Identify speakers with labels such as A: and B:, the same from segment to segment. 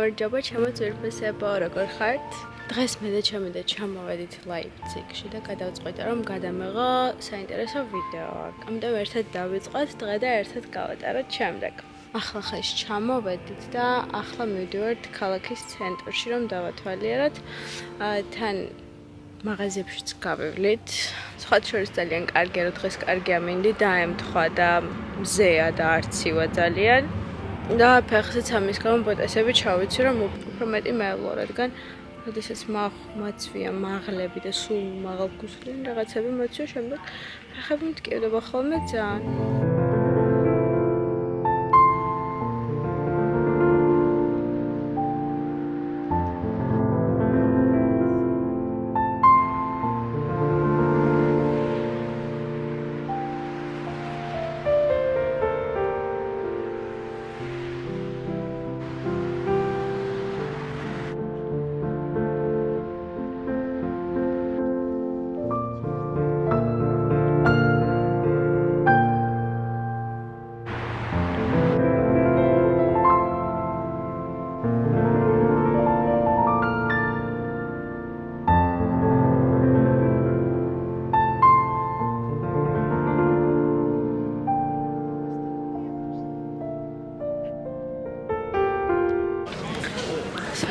A: გამარჯობა ჩემო ძვირფასებო, როგორ ხართ? დღეს მე და ჩემი და ჩამოვედით ლაიფციგში და გადავწყვიტე რომ გადამეღო საინტერესო ვიდეო. ამიტომ ერთად დავიწყოთ დღე და ერთად გავატაროთ შემდეგ. ახლა ხეს ჩამოვედით და ახლა მივდივართ ქალაქის ცენტრში რომ დავათვალიეროთ. თან მაღაზიებშიც გავივლით. სხვათა შორის ძალიან კარგია რომ დღეს კარგი ამინდი დაემთხვა და მზეა და არცივა ძალიან. და ფეხსაც ამის გამო ბოტასები ჩავიცი რომ უფრო მეტი მევლო, რადგან როდესაც მაცვია მაღლები და სულ მაღალგუსლიანი რაღაცები მოცვია, შემდეგ ფეხები მტკიდება ხოლმე ძალიან.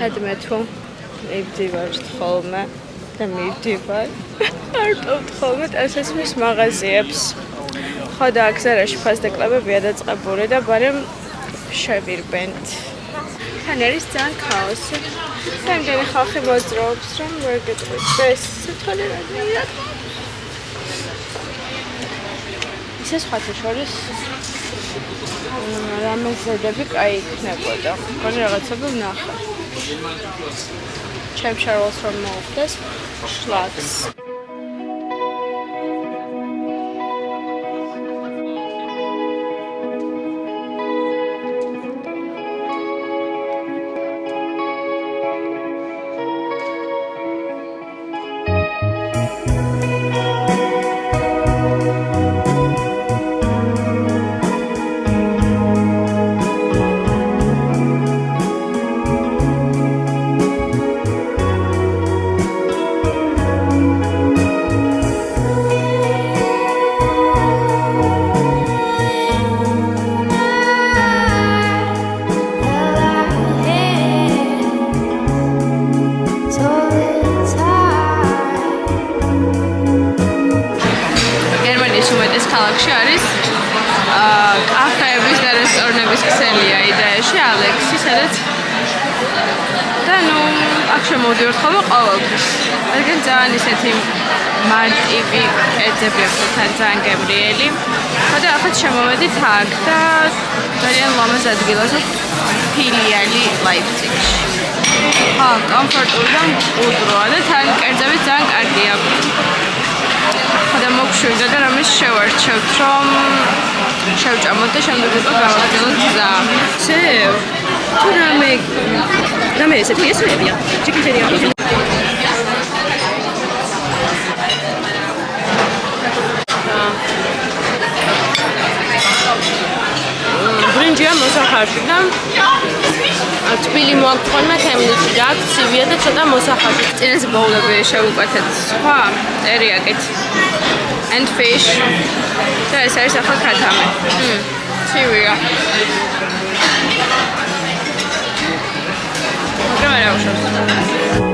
A: სადმე თუ მივდივართ ხოლმე და მივდივარ არ ტოვთ ხოლმე ტანსაცმლის მაღაზიებს. ხო და აქ ზარაში ფასდაკლებებია დაწყებული და ბარემ შევირბენთ. თან არის ძალიან ქაოსი. რამდენი ხალხი მოძრაობს რომ ვერ გეტყვით ეს ცოტა რადია. ისე სხვათა შორის რამე ზედები კაი იქნებოდა. მგონი რაღაცები ვნახე. ჩემ შარვალს რომ მოუხდეს შლაკს. ქალაქში არის კაფეების და რესტორნების ქსელია იდეაში ალექსი, სადაც და აქ შემოვდივართ ხოლმე ყოველთვის. რადგან ძალიან ისეთი მარტივი კერძები აქვს თან ძალიან გემრიელი. ხო და ახლა შემოვედით აქ და ძალიან ლამაზ ადგილას ფილიალი ლაიფციგში. ხო, კომფორტული და მყუდროა და თან კერძები ძალიან კარგია. და მოგშვიდა და რამეს შევარჩევთ რომ შევჭამოთ და შემდეგ უკვე გავაგრძელოთ გზა. თუ რამე ესეთი ესმებია ჩიკინერია. ბრინჯია მოსახარში და თბილი მოაქვს თემლიცი და აქ ცივია და ცოტა მოსახარში. წინაზე ბოულები შევუკვეთეთ სხვა ტერიაკით and fish და ეს არის ახლა ქათამი. ცივია. მაგრამ არ აუშავს.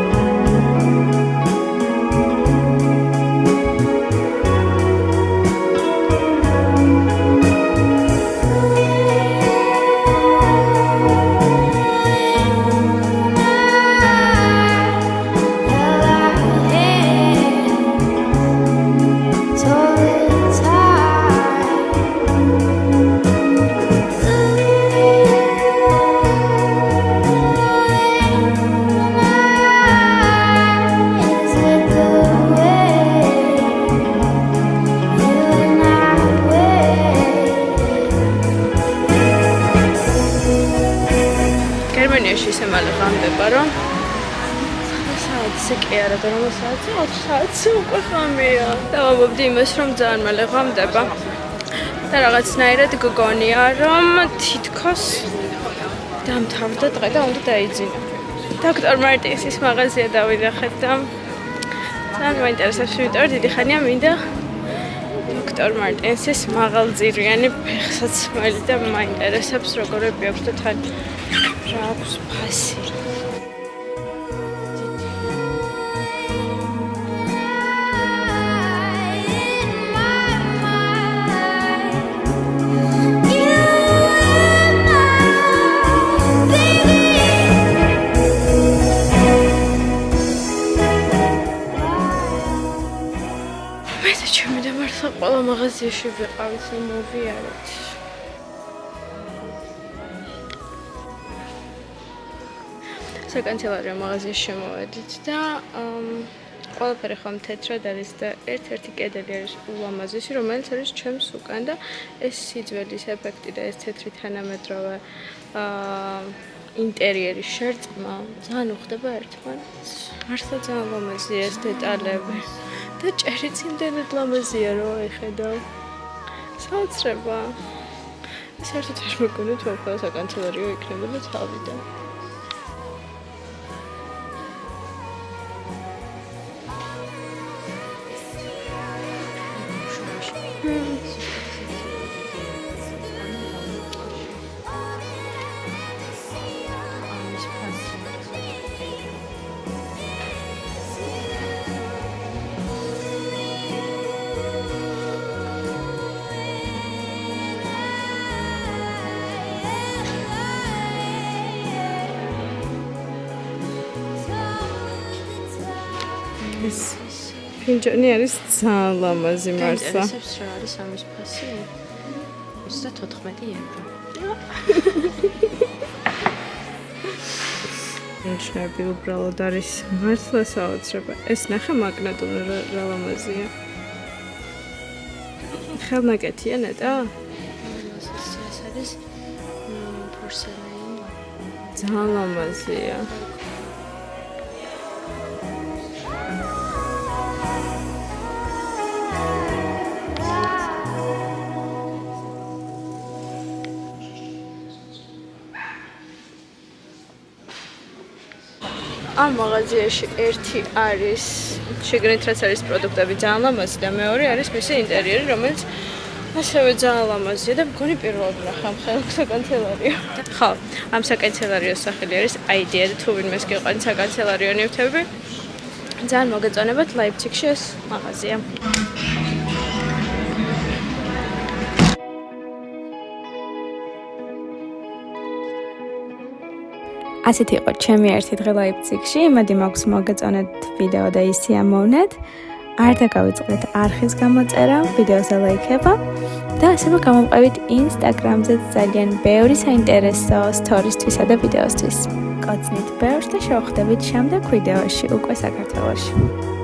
A: გერმანიაში ისე მალე ღამდება რომ საათზე კი არა და რომ საათზე 20 საათზე უკვე ღამეა და ვამბობდი იმას რომ ძალიან მალე ღამდება და რაღაცნაირად გგონია რომ თითქოს დამთავრდა დღე და უნდა დაიძინო. დოქტორ მარტინსის მაღაზია დავინახეთ და ძალიან მაინტერესებს, იმიტომ რომ დიდი ხანია მინდა დოქტორ მარტინსის მაღალძირიანი ფეხსაცმელი და მაინტერესებს როგორები აქვს და თან რა აქვს ფასი. ჩემი და მართლა ყველა მაღაზიაში ვიყავით და მოვიარეთ. საკანცელარიო მაღაზიაში შემოვედით და ყველაფერი ხომ თეთრად არის და ერთ-ერთი კედელი არის ულამაზესი, რომელიც არის ჩემს უკან და ეს სიძველის ეფექტი და ეს თეთრი თანამედროვე ინტერიერის შერწყმა ძალიან უხდება ერთმანეთს. მართლა ძალიან ლამაზია ეს დეტალები. და ჭერიც იმდენად ლამაზია რომ აიხედავ. საოცრება. საერთოდ არ მეგონით რომ ყველა საკანცელარიო იქნებოდა თავიდან. ეს ფინჯანი არის ძალიან ლამაზი მართლა. ეს რა არის ამის ფასი? 34 ევრო. ნიშნები უბრალოდ არის მართლა საოცრება. ეს ნახე მაგნატური რა ლამაზია. ხელნაკეთია ნეტა? ეს არის პორცელანი. ძალიან ლამაზია. ამ მაღაზიაში ერთი არის შეგნით რაც არის პროდუქტები ძალიან ლამაზი და მეორე არის მისი ინტერიერი, რომელიც ასევე ძალიან ლამაზია და მგონი პირველად ნახე ამ საკანცელარიო. ხო, ამ საკანცელარიოს სახელი არის აიდეა და თუ ვინმეს გიყვანს საკანცელარიო ნივთები, ძალიან მოგეწონებათ ლაიფციგში ეს მაღაზია. ასეთი იყო ჩემი ერთი დღე ლაიფციგში. იმედი მაქვს მოგეწონეთ ვიდეო და ისიამოვნეთ. არ დაგავიწყდეთ არხის გამოწერა, ვიდეოზე ლაიქება და ასევე გამომყევით ინსტაგრამზეც ძალიან ბევრი საინტერესო სტორისთვისა და ვიდეოსთვის. გაწვნით ბევრს და შევხვდებით შემდეგ ვიდეოში უკვე საქართველოში.